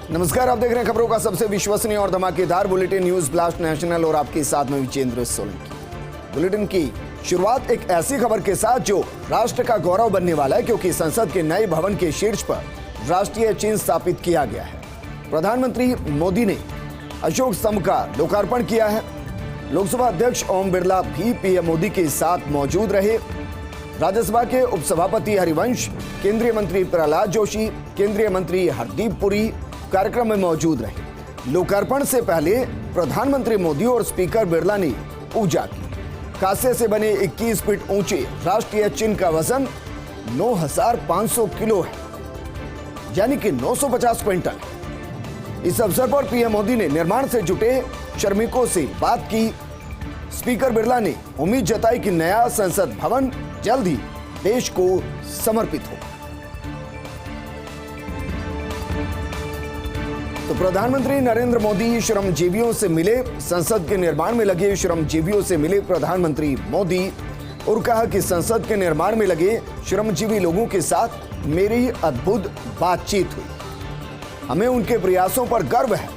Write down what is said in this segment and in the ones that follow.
नमस्कार, आप देख रहे हैं खबरों का सबसे विश्वसनीय और धमाकेदार बुलेटिन न्यूज ब्लास्ट नेशनल और आपके साथ में विजेंद्र सोलंकी। बुलेटिन की शुरुआत एक ऐसी खबर के साथ जो राष्ट्र का गौरव बनने वाला है, क्योंकि संसद के नए भवन के शीर्ष पर राष्ट्रीय चिन्ह स्थापित किया गया है। प्रधानमंत्री मोदी ने अशोक स्तंभ का लोकार्पण किया है। लोकसभा अध्यक्ष ओम बिरला भी पीएम मोदी के साथ मौजूद रहे। राज्यसभा के उपसभापति हरिवंश, केंद्रीय मंत्री प्रहलाद जोशी, केंद्रीय मंत्री हरदीप पुरी कार्यक्रम में मौजूद रहे। लोकार्पण से पहले प्रधानमंत्री मोदी और स्पीकर बिरला ने पूजा की। कांसे से बने 21 फीट ऊंचे राष्ट्रीय चिन्ह का वजन 9,500 किलो है, यानी कि 950 क्विंटल। इस अवसर पर पीएम मोदी ने निर्माण से जुटे श्रमिकों से बात की। स्पीकर बिरला ने उम्मीद जताई कि नया संसद भवन जल्द ही देश को समर्पित हो। तो प्रधानमंत्री नरेंद्र मोदी श्रमजीवियों से मिले। संसद के निर्माण में लगे श्रमजीवियों से मिले प्रधानमंत्री मोदी और कहा कि संसद के निर्माण में लगे श्रमजीवी लोगों के साथ मेरी अद्भुत बातचीत हुई। हमें उनके प्रयासों पर गर्व है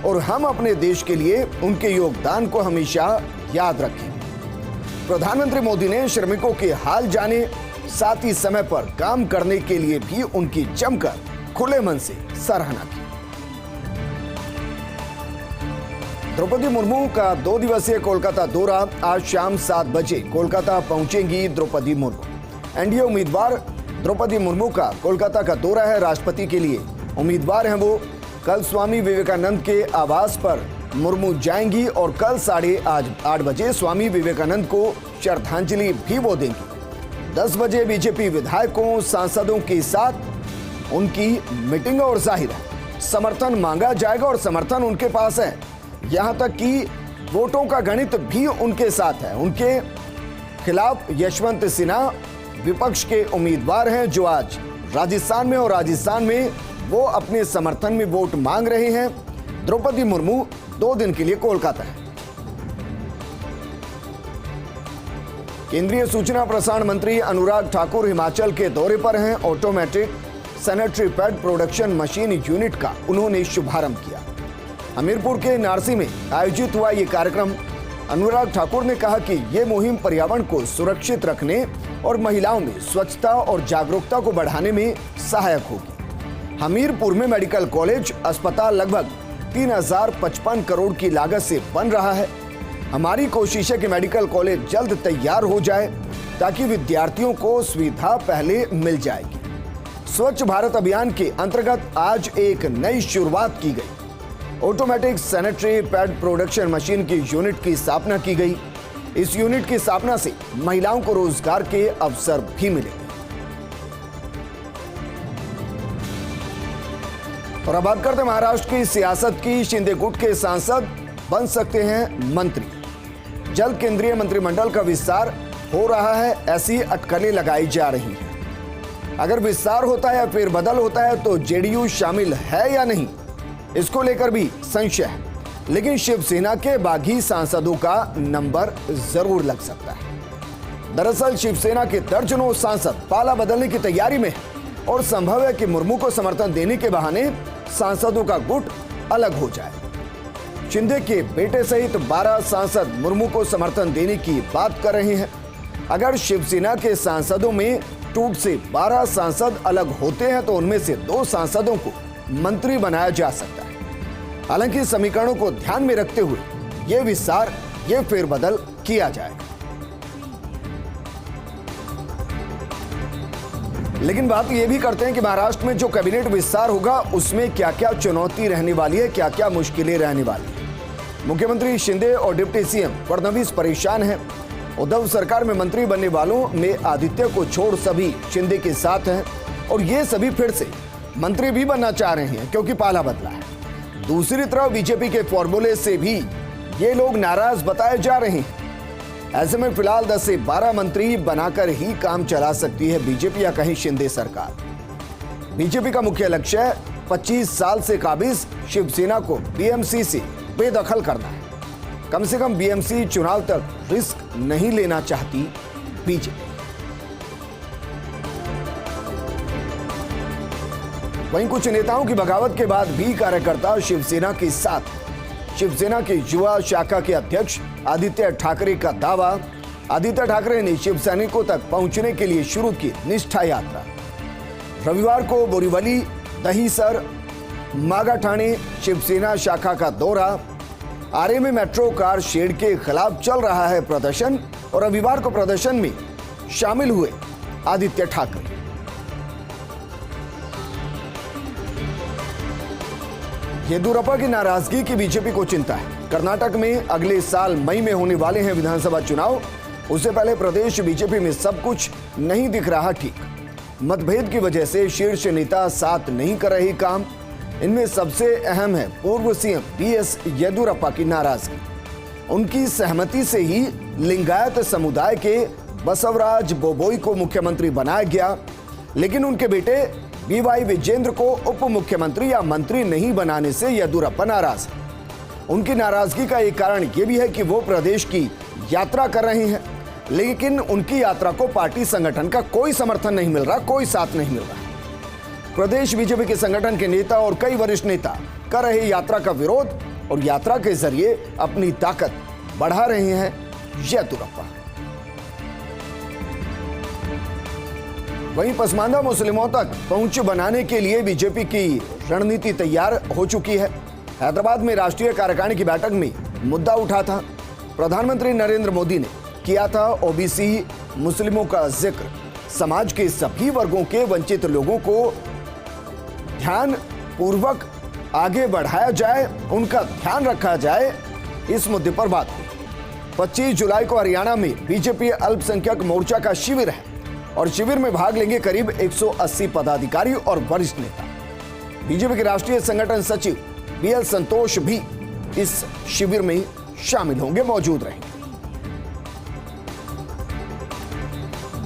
और हम अपने देश के लिए उनके योगदान को हमेशा याद रखेंगे। प्रधानमंत्री मोदी ने श्रमिकों के हाल जाने, साथ ही समय पर काम करने के लिए भी उनकी जमकर खुले मन से सराहना की। द्रौपदी मुर्मू का 2 दिवसीय कोलकाता दौरा। आज शाम 7 बजे कोलकाता पहुंचेंगी द्रौपदी मुर्मू। एनडीए उम्मीदवार द्रौपदी मुर्मू का कोलकाता का दौरा है। राष्ट्रपति के लिए उम्मीदवार हैं वो। कल स्वामी विवेकानंद के आवास पर मुर्मू जाएंगी और कल 8:30 बजे स्वामी विवेकानंद को श्रद्धांजलि भी वो देंगी। 10 बजे बीजेपी विधायकों, सांसदों के साथ उनकी मीटिंग और जाहिर है समर्थन मांगा जाएगा और समर्थन उनके पास है। यहां तक कि वोटों का गणित भी उनके साथ है। उनके खिलाफ यशवंत सिन्हा विपक्ष के उम्मीदवार हैं जो आज राजस्थान में, और राजस्थान में वो अपने समर्थन में वोट मांग रहे हैं। द्रौपदी मुर्मू 2 दिन के लिए कोलकाता है। केंद्रीय सूचना प्रसारण मंत्री अनुराग ठाकुर हिमाचल के दौरे पर हैं। Automatic sanitary pad production machine unit का उन्होंने शुभारंभ किया। हमीरपुर के नारसी में आयोजित हुआ ये कार्यक्रम। अनुराग ठाकुर ने कहा कि ये मुहिम पर्यावरण को सुरक्षित रखने और महिलाओं में स्वच्छता और जागरूकता को बढ़ाने में सहायक होगी। हमीरपुर में मेडिकल कॉलेज अस्पताल लगभग 3055 करोड़ की लागत से बन रहा है। हमारी कोशिश है कि मेडिकल कॉलेज जल्द तैयार हो जाए ताकि विद्यार्थियों को सुविधा पहले मिल जाएगी। स्वच्छ भारत अभियान के अंतर्गत आज एक नई शुरुआत की गई। Automatic sanitary pad production machine की यूनिट की स्थापना की गई। इस यूनिट की स्थापना से महिलाओं को रोजगार के अवसर भी मिलेंगे। और अब बात करते हैं महाराष्ट्र की सियासत की। शिंदे गुट के सांसद बन सकते हैं मंत्री। जल्द केंद्रीय मंत्रिमंडल का विस्तार हो रहा है, ऐसी अटकलें लगाई जा रही हैं। अगर विस्तार होता है या फेरबदल होता है तो जेडीयू शामिल है या नहीं, इसको लेकर भी संशय है। लेकिन शिवसेना के बागी सांसदों का नंबर जरूर लग सकता है। दरअसल शिवसेना के दर्जनों सांसद पाला बदलने की तैयारी में है और संभव है कि मुर्मू को समर्थन देने के बहाने सांसदों का गुट अलग हो जाए। शिंदे के बेटे सहित 12 सांसद मुर्मू को समर्थन देने की बात कर रहे हैं। अगर शिवसेना के सांसदों में टूट से 12 सांसद अलग होते हैं तो उनमें से 2 सांसदों को मंत्री बनाया जा सकता है। हालांकि समीकरणों को ध्यान में रखते हुए यह विस्तार, यह फेरबदल किया जाएगा। लेकिन बात यह भी करते हैं कि महाराष्ट्र में जो कैबिनेट विस्तार होगा उसमें क्या क्या चुनौती रहने वाली है, क्या क्या मुश्किलें रहने वाली है। मुख्यमंत्री शिंदे और डिप्टी सीएम फडणवीस परेशान हैं। उद्धव सरकार में मंत्री बनने वालों में आदित्य को छोड़ सभी शिंदे के साथ हैं और ये सभी फिर से मंत्री भी बनना चाह रहे हैं क्योंकि पाला बदला है। दूसरी तरफ बीजेपी के फॉर्मूले से भी ये लोग नाराज बताए जा रहे हैं। ऐसे में फिलहाल 10 से 12 मंत्री बनाकर ही काम चला सकती है बीजेपी या कहीं शिंदे सरकार। बीजेपी का मुख्य लक्ष्य है 25 साल से काबिज शिवसेना को बीएमसी से बेदखल करना है। कम से कम बीएमसी चुनाव तक रिस्क नहीं लेना चाहती बीजेपी। वहीं कुछ नेताओं की बगावत के बाद भी कार्यकर्ता शिवसेना के साथ। शिवसेना के युवा शाखा के अध्यक्ष आदित्य ठाकरे का दावा, आदित्य ठाकरे ने शिव सैनिकों तक पहुंचने के लिए शुरू की निष्ठा यात्रा। रविवार को बोरीवली, दहीसर, मागाठाणे शिवसेना शाखा का दौरा। आरे में मेट्रो कार शेड के खिलाफ चल रहा है प्रदर्शन और रविवार को प्रदर्शन में शामिल हुए आदित्य ठाकरे। येदियुरप्पा की नाराजगी की बीजेपी को चिंता है। कर्नाटक में अगले साल मई में होने वाले हैं विधानसभा चुनाव। उससे पहले प्रदेश बीजेपी में सब कुछ नहीं दिख रहा ठीक। मतभेद की वजह से शीर्ष नेता साथ नहीं कर रहे काम। इनमें सबसे अहम है पूर्व सीएम बीएस येदियुरप्पा की नाराजगी। उनकी सहमति से ही लिंगायत समुदाय के बसवराज बोबोई को मुख्यमंत्री बनाया गया, लेकिन उनके बेटे बीवाई विजेंद्र को उप मुख्यमंत्री या मंत्री नहीं बनाने से येदियुरप्पा नाराज है। उनकी नाराजगी का एक कारण यह भी है कि वो प्रदेश की यात्रा कर रहे हैं, लेकिन उनकी यात्रा को पार्टी संगठन का कोई समर्थन नहीं मिल रहा, कोई साथ नहीं मिल रहा। प्रदेश बीजेपी के संगठन के नेता और कई वरिष्ठ नेता कर रहे यात्रा का विरोध और यात्रा के जरिए अपनी ताकत बढ़ा रहे हैं येदियुरप्पा। वहीं पसमानदा मुस्लिमों तक पहुंच बनाने के लिए बीजेपी की रणनीति तैयार हो चुकी है। हैदराबाद में राष्ट्रीय कार्यकारिणी की बैठक में मुद्दा उठा था। प्रधानमंत्री नरेंद्र मोदी ने किया था ओबीसी मुस्लिमों का जिक्र। समाज के सभी वर्गों के वंचित लोगों को ध्यान पूर्वक आगे बढ़ाया जाए, उनका ध्यान रखा जाए, इस मुद्दे पर बात हुई। 25 जुलाई को हरियाणा में बीजेपी अल्पसंख्यक मोर्चा का शिविर है और शिविर में भाग लेंगे करीब 180 पदाधिकारी और वरिष्ठ नेता। बीजेपी के राष्ट्रीय संगठन सचिव बीएल संतोष भी इस शिविर में शामिल होंगे, मौजूद रहेंगे।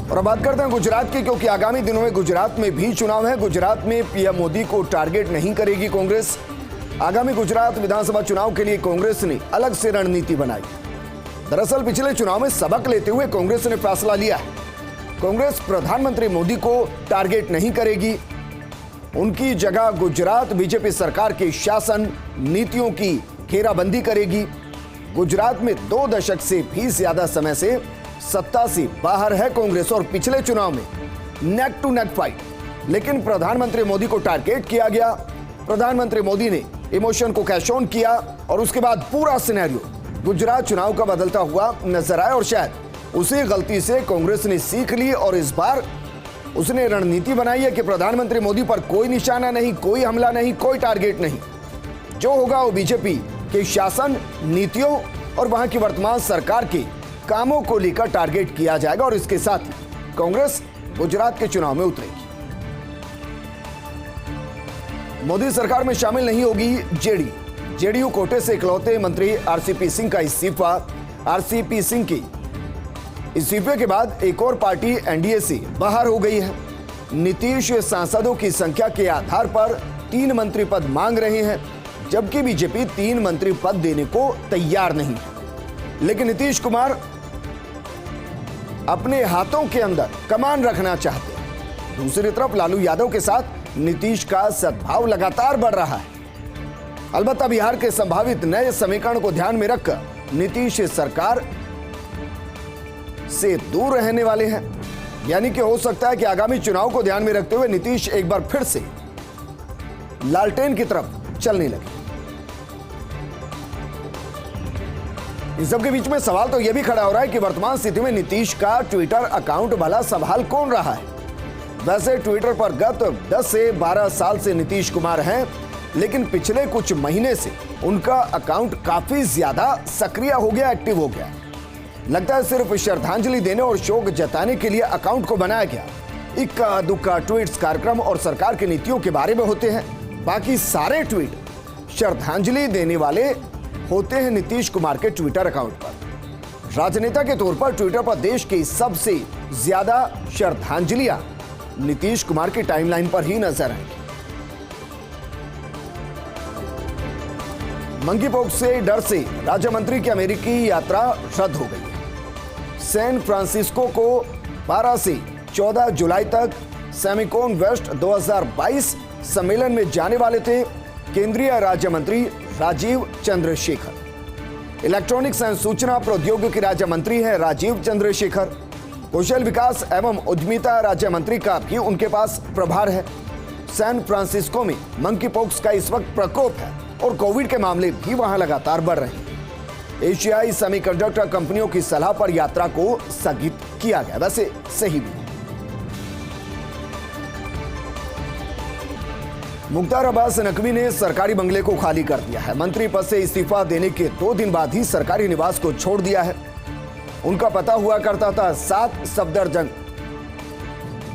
और अब बात करते हैं गुजरात की, क्योंकि आगामी दिनों में गुजरात में भी चुनाव है। गुजरात में पीएम मोदी को टारगेट नहीं करेगी कांग्रेस। आगामी गुजरात विधानसभा चुनाव के लिए कांग्रेस ने अलग से रणनीति बनाई। दरअसल पिछले चुनाव में सबक लेते हुए कांग्रेस ने फैसला लिया है। कांग्रेस प्रधानमंत्री मोदी को टारगेट नहीं करेगी। उनकी जगह गुजरात बीजेपी सरकार के शासन नीतियों की घेराबंदी करेगी। गुजरात में 2 दशक से भी ज्यादा समय से सत्ता से बाहर है कांग्रेस और पिछले चुनाव में नेक टू नेक फाइट, लेकिन प्रधानमंत्री मोदी को टारगेट किया गया। प्रधानमंत्री मोदी ने इमोशन को कैश ऑन किया और उसके बाद पूरा सिनेरियो गुजरात चुनाव का बदलता हुआ नजर आया और शायद उसी गलती से कांग्रेस ने सीख ली और इस बार उसने रणनीति बनाई है कि प्रधानमंत्री मोदी पर कोई निशाना नहीं, कोई हमला नहीं, कोई टारगेट नहीं। जो होगा वो बीजेपी के शासन नीतियों और वहां की वर्तमान सरकार के कामों को लेकर टारगेट किया जाएगा और इसके साथ ही कांग्रेस गुजरात के चुनाव में उतरेगी। मोदी सरकार में शामिल नहीं होगी जेडीयू कोटे से इकलौते मंत्री आरसीपी सिंह का इस्तीफा। आरसीपी सिंह की इस्तीफे के बाद एक और पार्टी एनडीए से बाहर हो गई है। नीतीश सांसदों की संख्या के आधार पर 3 मंत्री पद मांग रहे हैं, जबकि बीजेपी 3 मंत्री पद देने को तैयार नहीं है। लेकिन नीतीश कुमार अपने हाथों के अंदर कमान रखना चाहते हैं। दूसरी तरफ लालू यादव के साथ नीतीश का सद्भाव लगातार बढ़ रहा है। अलबत्ता बिहार के संभावित नए समीकरण को ध्यान में रखकर नीतीश सरकार से दूर रहने वाले हैं। यानी कि हो सकता है कि आगामी चुनाव को ध्यान में रखते हुए नीतीश एक बार फिर से लालटेन की तरफ चलने लगे। इन सबके बीच में सवाल तो यह भी खड़ा हो रहा है कि वर्तमान स्थिति में नीतीश का ट्विटर अकाउंट भला संभाल कौन रहा है। वैसे ट्विटर पर गत 10 से 12 साल से नीतीश कुमार हैं, लेकिन पिछले कुछ महीने से उनका अकाउंट काफी ज्यादा सक्रिय हो गया, एक्टिव हो गया। लगता है सिर्फ श्रद्धांजलि देने और शोक जताने के लिए अकाउंट को बनाया गया। इक्का दुक्का ट्वीट्स कार्यक्रम और सरकार की नीतियों के बारे में होते हैं। बाकी सारे ट्वीट श्रद्धांजलि देने वाले होते हैं नीतीश कुमार के ट्विटर अकाउंट पर। राजनेता के तौर पर ट्विटर पर देश की सबसे ज्यादा श्रद्धांजलियां नीतीश कुमार की टाइमलाइन पर ही नजर आएंगी। मंकी पॉक्स से डर से राज्य मंत्री की अमेरिकी यात्रा रद्द हो गई है। सैन फ्रांसिस्को को 12 से 14 जुलाई तक सेमिकॉन वेस्ट 2022 सम्मेलन में जाने वाले थे केंद्रीय राज्य मंत्री राजीव चंद्रशेखर, इलेक्ट्रॉनिक्स एवं सूचना प्रौद्योगिकी राज्य मंत्री हैं राजीव चंद्रशेखर, कौशल विकास एवं उद्यमिता राज्य मंत्री का भी उनके पास प्रभार है। सैन फ्रांसिस्को में मंकी पॉक्स का इस वक्त प्रकोप है और कोविड के मामले भी वहां लगातार बढ़ रहे हैं। एशियाई सेमीकंडक्टर कंपनियों की सलाह पर यात्रा को स्थगित किया गया, वैसे सही भी। मुख्तार अब्बास नकवी ने सरकारी बंगले को खाली कर दिया है। मंत्री पद से इस्तीफा देने के 2 दिन बाद ही सरकारी निवास को छोड़ दिया है। उनका पता हुआ करता था 7 सफदरजंग,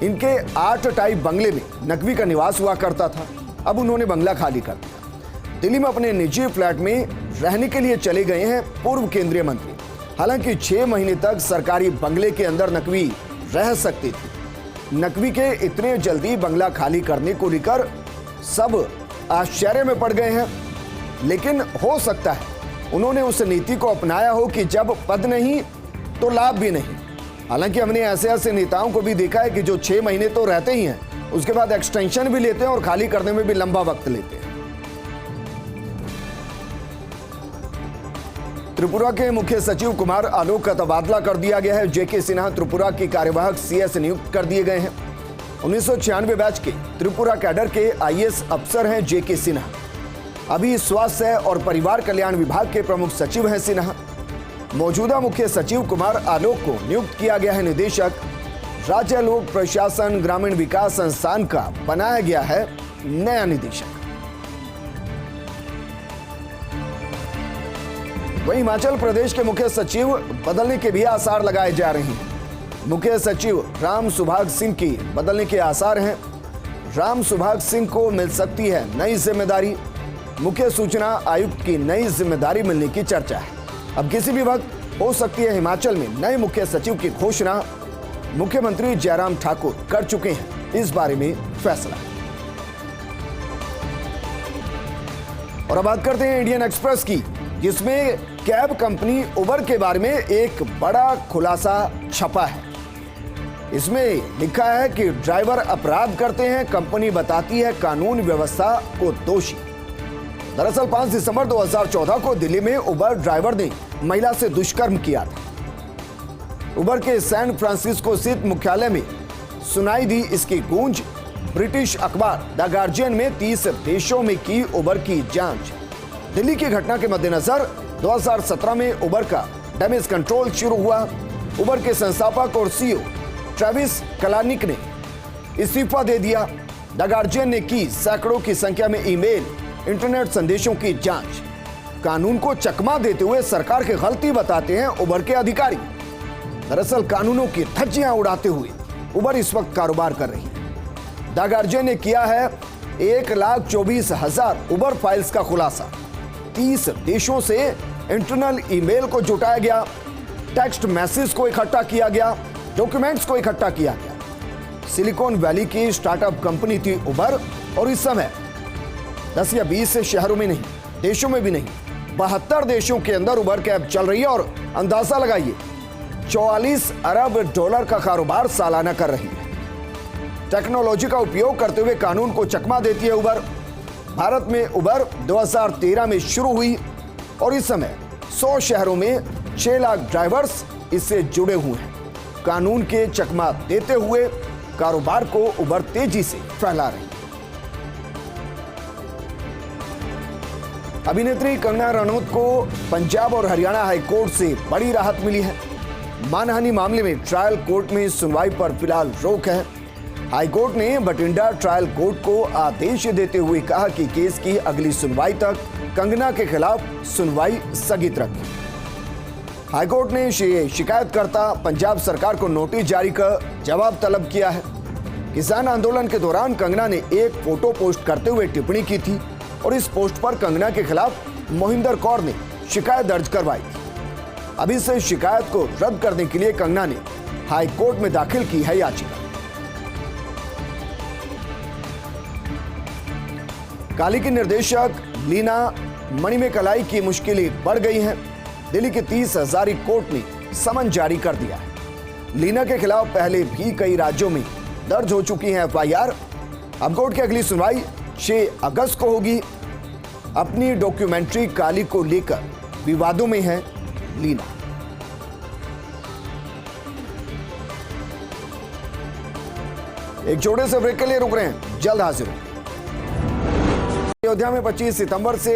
इनके 8 टाइप बंगले में नकवी का निवास हुआ करता था। अब उन्होंने बंगला खाली कर दिया। दिल्ली में अपने निजी फ्लैट में रहने के लिए चले गए हैं पूर्व केंद्रीय मंत्री। हालांकि 6 महीने तक सरकारी बंगले के अंदर नकवी रह सकते थे। नकवी के इतने जल्दी बंगला खाली करने को लेकर सब आश्चर्य में पड़ गए हैं, लेकिन हो सकता है उन्होंने उस नीति को अपनाया हो कि जब पद नहीं तो लाभ भी नहीं। हालांकि हमने ऐसे नेताओं को भी देखा है कि जो 6 महीने तो रहते ही हैं, उसके बाद एक्सटेंशन भी लेते हैं और खाली करने में भी लंबा वक्त लेते हैं। त्रिपुरा के मुख्य सचिव कुमार आलोक का तबादला कर दिया गया है। जेके सिन्हा त्रिपुरा की कार्यवाहक सीएस नियुक्त कर दिए गए हैं। 1996 बैच के त्रिपुरा कैडर के आईएएस अफसर हैं जेके सिन्हा। अभी स्वास्थ्य और परिवार कल्याण विभाग के प्रमुख सचिव हैं सिन्हा। मौजूदा मुख्य सचिव कुमार आलोक को नियुक्त किया गया है निदेशक। राज्य लोक प्रशासन ग्रामीण विकास संस्थान का बनाया गया है नया निदेशक। वहीं हिमाचल प्रदेश के मुख्य सचिव बदलने के भी आसार लगाए जा रहे हैं। मुख्य सचिव राम सुभाग सिंह की बदलने के आसार हैं। राम सुभाग सिंह को मिल सकती है नई जिम्मेदारी। मुख्य सूचना आयुक्त की नई जिम्मेदारी मिलने की चर्चा है। अब किसी भी वक्त हो सकती है हिमाचल में नए मुख्य सचिव की घोषणा। मुख्यमंत्री जयराम ठाकुर कर चुके हैं इस बारे में फैसला। और अब बात करते हैं इंडियन एक्सप्रेस की, जिसमें कैब कंपनी उबर के बारे में एक बड़ा खुलासा छपा है। इसमें लिखा है कि ड्राइवर अपराध करते हैं, कंपनी बताती है कानून व्यवस्था को दोषी। दरअसल 5 दिसंबर 2014 को दिल्ली में उबर ड्राइवर ने महिला से दुष्कर्म किया था। उबर के सैन फ्रांसिस्को स्थित मुख्यालय में सुनाई दी इसकी गूंज। ब्रिटिश अखबार द गार्जियन में 30 देशों में की उबर की जांच। दिल्ली की घटना के मद्देनजर 2017 में उबर का डैमेज कंट्रोल शुरू हुआ। उबर के संस्थापक और सीईओ ट्रेविस कलानिक ने इस्तीफा दे दिया। द गार्जियन ने की सैकड़ों की संख्या में ईमेल, इंटरनेट संदेशों की जांच। कानून को चकमा देते हुए सरकार की गलती बताते हैं उबर के अधिकारी। दरअसल कानूनों की धज्जियां उड़ाते हुए उबर इस वक्त कारोबार कर रही है। द गार्जियन ने किया है 1,24,000 उबर फाइल्स का खुलासा। 30 देशों से इंटरनल ईमेल को जुटाया गया, टेक्स्ट मैसेज को इकट्ठा किया गया, डॉक्यूमेंट्स को इकट्ठा किया गया। सिलिकॉन वैली की स्टार्टअप कंपनी थी उबर और इस समय 10 या 20 शहरों में नहीं, देशों में भी नहीं, 72 देशों के अंदर उबर कैब चल रही है और अंदाजा लगाइए 44 अरब डॉलर का कारोबार सालाना कर रही है। टेक्नोलॉजी का उपयोग करते हुए कानून को चकमा देती है उबर। भारत में उबर 2013 में शुरू हुई और इस समय 100 शहरों में 6 लाख ड्राइवर्स इससे जुड़े हुए हैं। कानून के चकमा देते हुए कारोबार को उबर तेजी से फैला रही है। अभिनेत्री कंगना रनौत को पंजाब और हरियाणा हाईकोर्ट से बड़ी राहत मिली है। मानहानि मामले में ट्रायल कोर्ट में सुनवाई पर फिलहाल रोक है। हाईकोर्ट ने बठिंडा ट्रायल कोर्ट को आदेश देते हुए कहा कि केस की अगली सुनवाई तक कंगना के खिलाफ सुनवाई स्थगित रखी। हाईकोर्ट ने शिकायतकर्ता पंजाब सरकार को नोटिस जारी कर जवाब तलब किया है। किसान आंदोलन के दौरान कंगना ने एक फोटो पोस्ट करते हुए टिप्पणी की थी और इस पोस्ट पर कंगना के खिलाफ मोहिंदर कौर ने शिकायत दर्ज करवाई थी। अब इस शिकायत को रद्द करने के लिए कंगना ने हाईकोर्ट में दाखिल की है याचिका। काली की निर्देशक लीना मणिमेकलाई की मुश्किलें बढ़ गई हैं। दिल्ली के 30 हजारी कोर्ट ने समन जारी कर दिया है। लीना के खिलाफ पहले भी कई राज्यों में दर्ज हो चुकी है एफआईआर। अब कोर्ट की अगली सुनवाई 6 अगस्त को होगी। अपनी डॉक्यूमेंट्री काली को लेकर विवादों में है लीना। एक छोटे से ब्रेक के लिए रुक रहे हैं, जल्द हाजिर होंगे। अयोध्या में 25 सितंबर से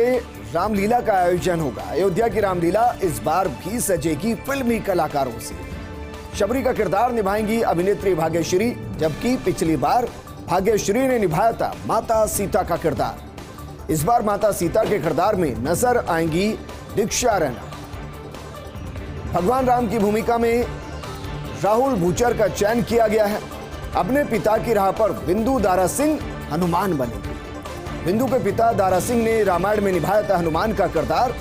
रामलीला का आयोजन होगा। अयोध्या की रामलीला इस बार भी सजेगी फिल्मी कलाकारों से। शबरी का किरदार निभाएंगी अभिनेत्री भाग्यश्री, जबकि पिछली बार भाग्यश्री ने निभाया था माता सीता का किरदार। इस बार माता सीता के किरदार में नजर आएंगी दीक्षा रैना। भगवान राम की भूमिका में राहुल भूचर का चयन किया गया है। अपने पिता की राह पर बिंदु दारा सिंह हनुमान बनेंगे। बिंदु के पिता दारा सिंह ने रामायण में निभाया था हनुमान का किरदार।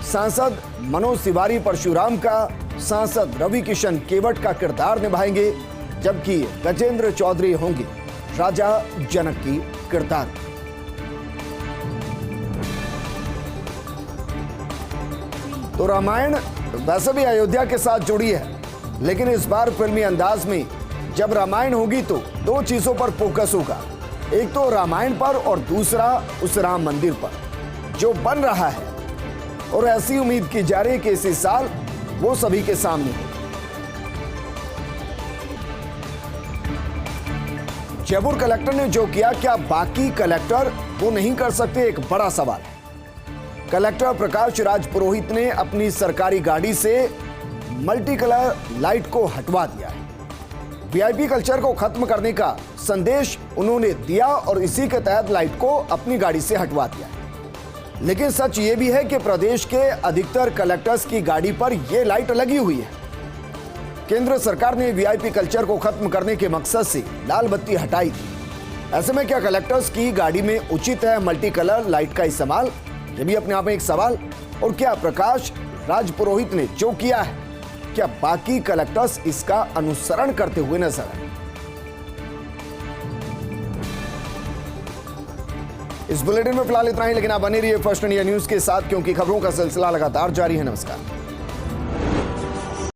सांसद मनोज तिवारी परशुराम का, सांसद रवि किशन केवट का किरदार निभाएंगे, जबकि गजेंद्र चौधरी होंगे राजा जनक की किरदार। तो रामायण वैसे भी अयोध्या के साथ जुड़ी है, लेकिन इस बार फिल्मी अंदाज में जब रामायण होगी तो 2 चीजों पर फोकस होगा। एक तो रामायण पर और दूसरा उस राम मंदिर पर जो बन रहा है। और ऐसी उम्मीद की जा रही है कि इसी साल वो सभी के सामने हो। जयपुर कलेक्टर ने जो किया, क्या बाकी कलेक्टर वो नहीं कर सकते? एक बड़ा सवाल। कलेक्टर प्रकाश राज पुरोहित ने अपनी सरकारी गाड़ी से मल्टी कलर लाइट को हटवा दिया है। वीआईपी कल्चर को खत्म करने का संदेश उन्होंने दिया और इसी के तहत लाइट को अपनी गाड़ी से हटवा दिया। लेकिन सच ये भी है कि प्रदेश के अधिकतर कलेक्टर्स की गाड़ी पर यह लाइट लगी हुई है। केंद्र सरकार ने वीआईपी कल्चर को खत्म करने के मकसद से लाल बत्ती हटाई थी। ऐसे में क्या कलेक्टर्स की गाड़ी में उचित है मल्टी कलर लाइट का इस्तेमाल? यह भी अपने आप में एक सवाल। और क्या प्रकाश राज पुरोहित ने जो किया है, क्या बाकी कलेक्टर्स इसका अनुसरण करते हुए नजर आए? इस बुलेटिन में फिलहाल इतना ही, लेकिन आप बने रहिए फर्स्ट इंडिया न्यूज के साथ, क्योंकि खबरों का सिलसिला लगातार जारी है। नमस्कार।